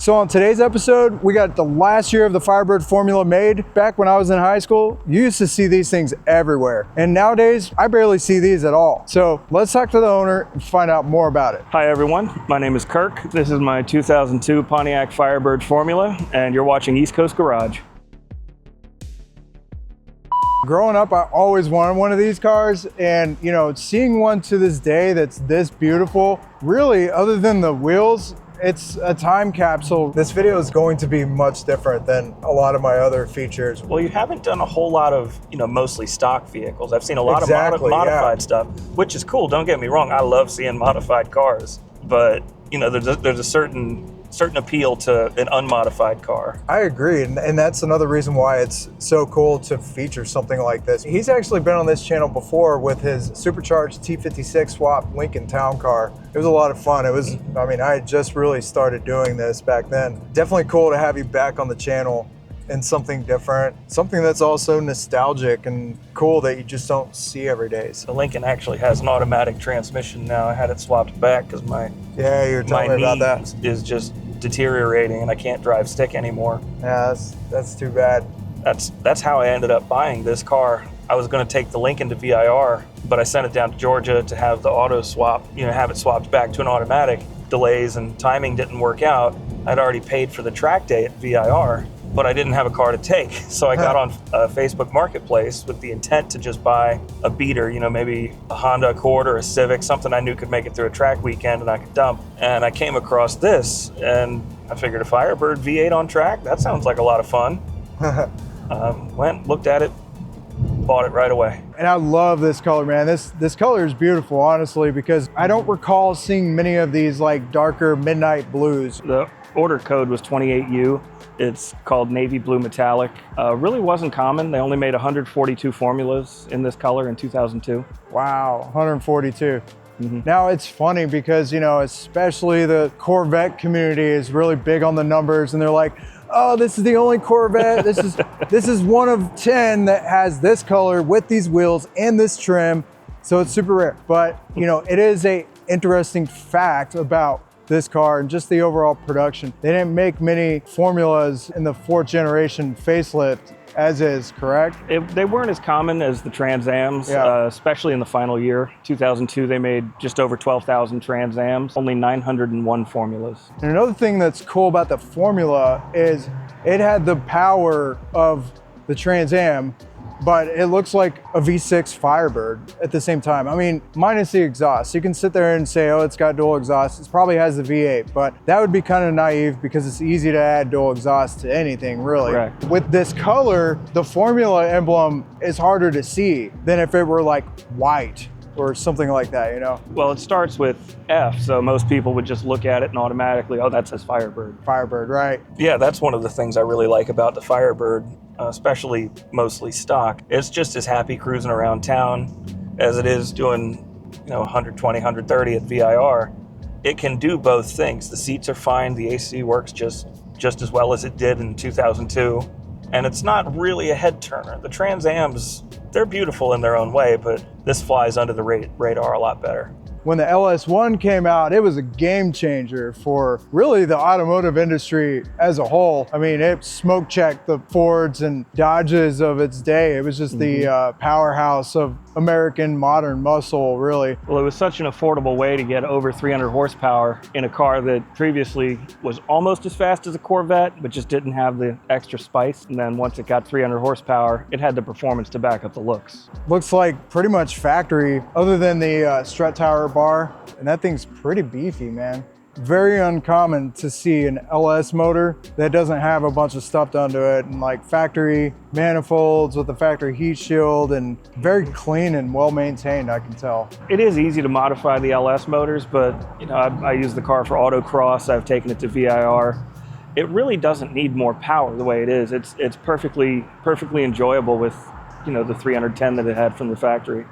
So on today's episode, we got the last year of the Firebird Formula made. Back when I was in high school, you used to see these things everywhere. And nowadays, I barely see these at all. So let's talk to the owner and find out more about it. Hi everyone, my name is Kirk. This is my 2002 Pontiac Firebird Formula, and you're watching East Coast Garage. Growing up, I always wanted one of these cars, and seeing one to this day that's this beautiful, really, other than the wheels, it's a time capsule. This video is going to be much different than a lot of my other features. Well, you haven't done a whole lot of, mostly stock vehicles. I've seen a lot of modified stuff, which is cool. Don't get me wrong. I love seeing modified cars, but there's a certain appeal to an unmodified car. I agree, and that's another reason why it's so cool to feature something like this. He's actually been on this channel before with his Supercharged T56 swap Lincoln Town car. It was a lot of fun. I had just really started doing this back then. Definitely cool to have you back on the channel and something different, something that's also nostalgic and cool that you just don't see every day. The Lincoln actually has an automatic transmission now. I had it swapped back because my you're telling me about that. Is just deteriorating and I can't drive stick anymore. Yeah, that's too bad. That's how I ended up buying this car. I was going to take the Lincoln to VIR, but I sent it down to Georgia to have the auto swap, have it swapped back to an automatic. Delays and timing didn't work out. I'd already paid for the track day at VIR, but I didn't have a car to take. So I got on Facebook Marketplace with the intent to just buy a beater, maybe a Honda Accord or a Civic, something I knew could make it through a track weekend and I could dump. And I came across this and I figured a Firebird V8 on track, that sounds like a lot of fun. Went, looked at it, bought it right away. And I love this color, man. This color is beautiful, honestly, because I don't recall seeing many of these like darker midnight blues. The order code was 28U. It's called navy blue metallic. Really wasn't common. They only made 142 formulas in this color in 2002. Wow, 142. Now it's funny because, especially the Corvette community is really big on the numbers and they're like, oh, this is the only Corvette. This is one of 10 that has this color with these wheels and this trim. So it's super rare. But, it is a interesting fact about this car and just the overall production. They didn't make many formulas in the 4th generation facelift as is, correct? They weren't as common as the Trans Ams, especially in the final year. 2002, they made just over 12,000 Trans Ams, only 901 formulas. And another thing that's cool about the Formula is it had the power of the Trans Am, but it looks like a V6 Firebird at the same time. Minus the exhaust. You can sit there and say, oh, it's got dual exhaust. It probably has the V8, but that would be kind of naive because it's easy to add dual exhaust to anything, really. Correct. With this color, the Formula emblem is harder to see than if it were like white or something like that, Well, it starts with F, so most people would just look at it and automatically, oh, that says Firebird. Firebird, right. Yeah, that's one of the things I really like about the Firebird, especially mostly stock. It's just as happy cruising around town as it is doing, 120, 130 at VIR. It can do both things. The seats are fine. The AC works just as well as it did in 2002. And it's not really a head turner. The Trans Ams, they're beautiful in their own way, but this flies under the radar a lot better. When the LS1 came out, it was a game changer for really the automotive industry as a whole. It smoke checked the Fords and Dodges of its day. It was just the powerhouse of American modern muscle, really. Well, it was such an affordable way to get over 300 horsepower in a car that previously was almost as fast as a Corvette, but just didn't have the extra spice. And then once it got 300 horsepower, it had the performance to back up the looks. Looks like pretty much factory, other than the strut tower bar, and that thing's pretty beefy, man. Very uncommon to see an LS motor that doesn't have a bunch of stuff done to it, and like factory manifolds with the factory heat shield, and very clean and well maintained, I can tell. It is easy to modify the LS motors, but I use the car for autocross. I've taken it to VIR. It really doesn't need more power the way it is. It's perfectly enjoyable with the 310 that it had from the factory.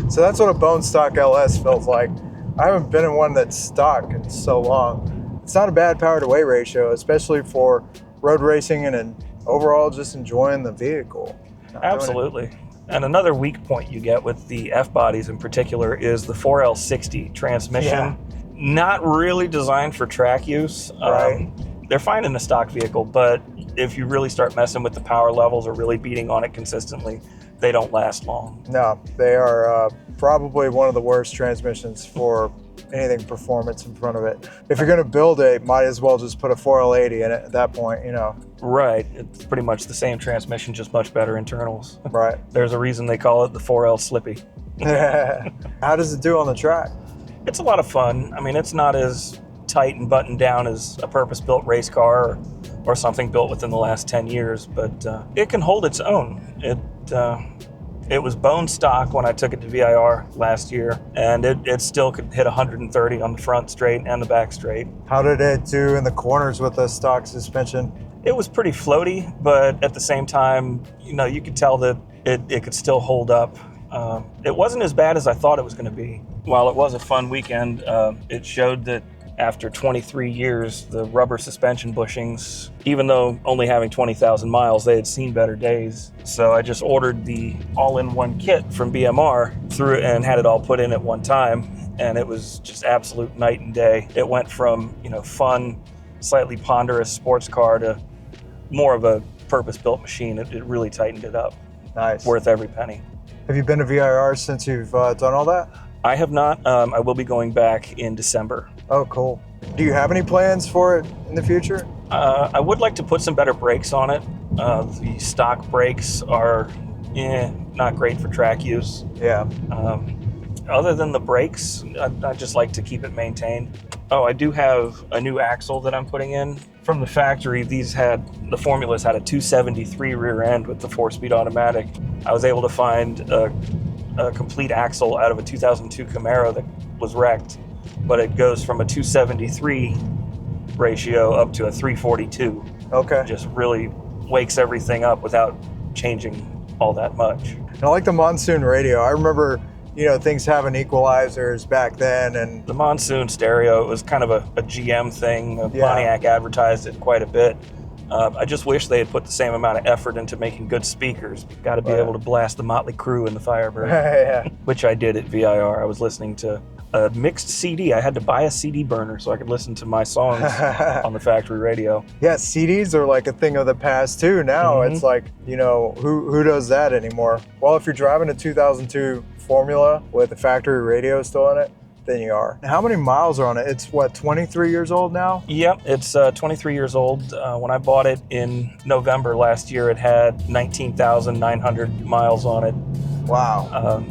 So that's what a bone stock LS feels like. I haven't been in one that's stock in so long. It's not a bad power to weight ratio, especially for road racing and overall just enjoying the vehicle. Absolutely. And another weak point you get with the F-bodies in particular is the 4L60 transmission. Yeah. Not really designed for track use. Right. They're fine in a stock vehicle, but if you really start messing with the power levels or really beating on it consistently, they don't last long. No, they are probably one of the worst transmissions for anything performance in front of it. If you're going to build it, might as well just put a 4L80 in it at that point, you know. Right. It's pretty much the same transmission, just much better internals. Right. There's a reason they call it the 4L Slippy. How does it do on the track? It's a lot of fun. I mean, it's not as tight and buttoned down as a purpose-built race car or something built within the last 10 years, but it can hold its own. It was bone stock when I took it to VIR last year, and it still could hit 130 on the front straight and the back straight. How did it do in the corners with the stock suspension? It was pretty floaty, but at the same time, you know, you could tell that it could still hold up. It wasn't as bad as I thought it was going to be. While it was a fun weekend, it showed that after 23 years, the rubber suspension bushings, even though only having 20,000 miles, they had seen better days. So I just ordered the all-in-one kit from BMR, threw it and had it all put in at one time, and it was just absolute night and day. It went from, you know, fun, slightly ponderous sports car to more of a purpose-built machine. It really tightened it up. Nice. Worth every penny. Have you been to VIR since you've done all that? I have not. I will be going back in December. Oh, cool. Do you have any plans for it in the future? I would like to put some better brakes on it. The stock brakes are not great for track use. Yeah. Other than the brakes, I just like to keep it maintained. Oh, I do have a new axle that I'm putting in. From the factory, the Formulas had a 273 rear end with the 4-speed automatic. I was able to find a complete axle out of a 2002 Camaro that was wrecked, but it goes from a 273 ratio up to a 342. Okay. Just really wakes everything up without changing all that much. And I like the Monsoon radio. I remember, you know, things having equalizers back then, and The Monsoon stereo, it was kind of a GM thing. Yeah. Pontiac advertised it quite a bit. I just wish they had put the same amount of effort into making good speakers. You've got to be able to blast the Motley Crue in the Firebird, yeah. which I did at VIR. I was listening to a mixed CD. I had to buy a CD burner so I could listen to my songs on the factory radio. Yeah, CDs are like a thing of the past too. Now it's like, you know, who does that anymore? Well, if you're driving a 2002 Formula with a factory radio still in it, then you are. How many miles are on it? It's what, 23 years old now? Yep, it's 23 years old. When I bought it in November last year, it had 19,900 miles on it. Wow.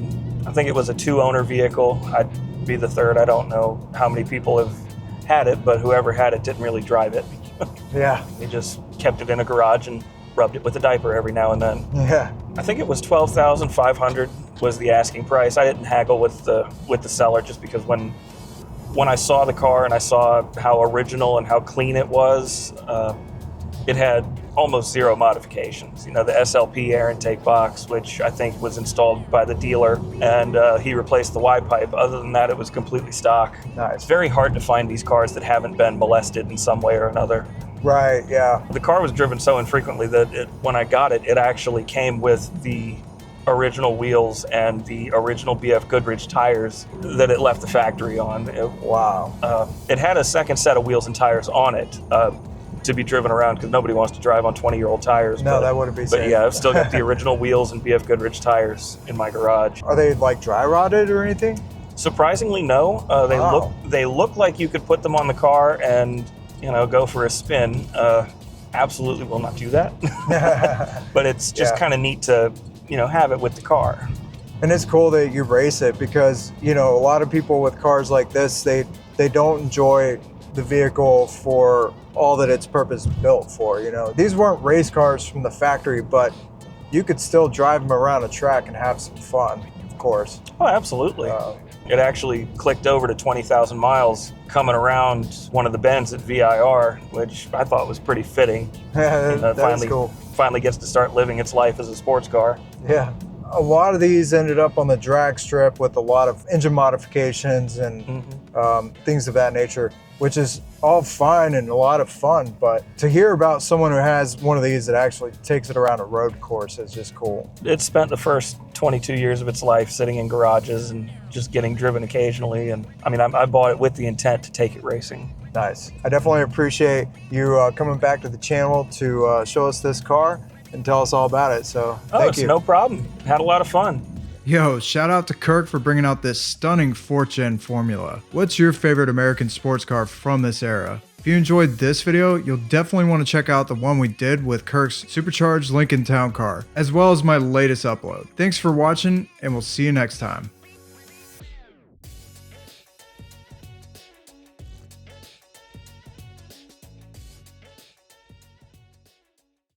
I think it was a 2-owner vehicle. I'd be the third. I don't know how many people have had it, but whoever had it didn't really drive it. Yeah. They just kept it in a garage and rubbed it with a diaper every now and then. Yeah. I think it was $12,500 was the asking price. I didn't haggle with the seller just because when I saw the car and I saw how original and how clean it was, it had almost zero modifications. You know, the SLP air intake box, which I think was installed by the dealer, and he replaced the Y pipe. Other than that, it was completely stock. Nice. It's very hard to find these cars that haven't been molested in some way or another. Right, yeah. The car was driven so infrequently that when I got it, it actually came with the original wheels and the original BF Goodrich tires that it left the factory on. Wow. It had a second set of wheels and tires on it to be driven around because nobody wants to drive on 20-year-old tires. No, that wouldn't be safe. But yeah, I've still got the original wheels and BF Goodrich tires in my garage. Are they like dry rotted or anything? Surprisingly, no. They look like you could put them on the car and, you know, go for a spin. Absolutely will not do that. But it's just kind of neat to, you know, have it with the car. And it's cool that you race it because, you know, a lot of people with cars like this, they don't enjoy the vehicle for all that it's purpose built for. You know, these weren't race cars from the factory, but you could still drive them around a track and have some fun, of course. Oh, absolutely. It actually clicked over to 20,000 miles coming around one of the bends at VIR, which I thought was pretty fitting. That's cool. Finally gets to start living its life as a sports car. Yeah. a lot of these ended up on the drag strip with a lot of engine modifications and things of that nature, which is all fine and a lot of fun. But to hear about someone who has one of these that actually takes it around a road course is just cool. It spent the first 22 years of its life sitting in garages and just getting driven occasionally. And I mean, I bought it with the intent to take it racing. Nice. I definitely appreciate you coming back to the channel to show us this car and tell us all about it. So thank you. No problem. Had a lot of fun. Yo, shout out to Kirk for bringing out this stunning 4th Gen Formula. What's your favorite American sports car from this era? If you enjoyed this video, you'll definitely want to check out the one we did with Kirk's Supercharged Lincoln Town Car, as well as my latest upload. Thanks for watching, and we'll see you next time.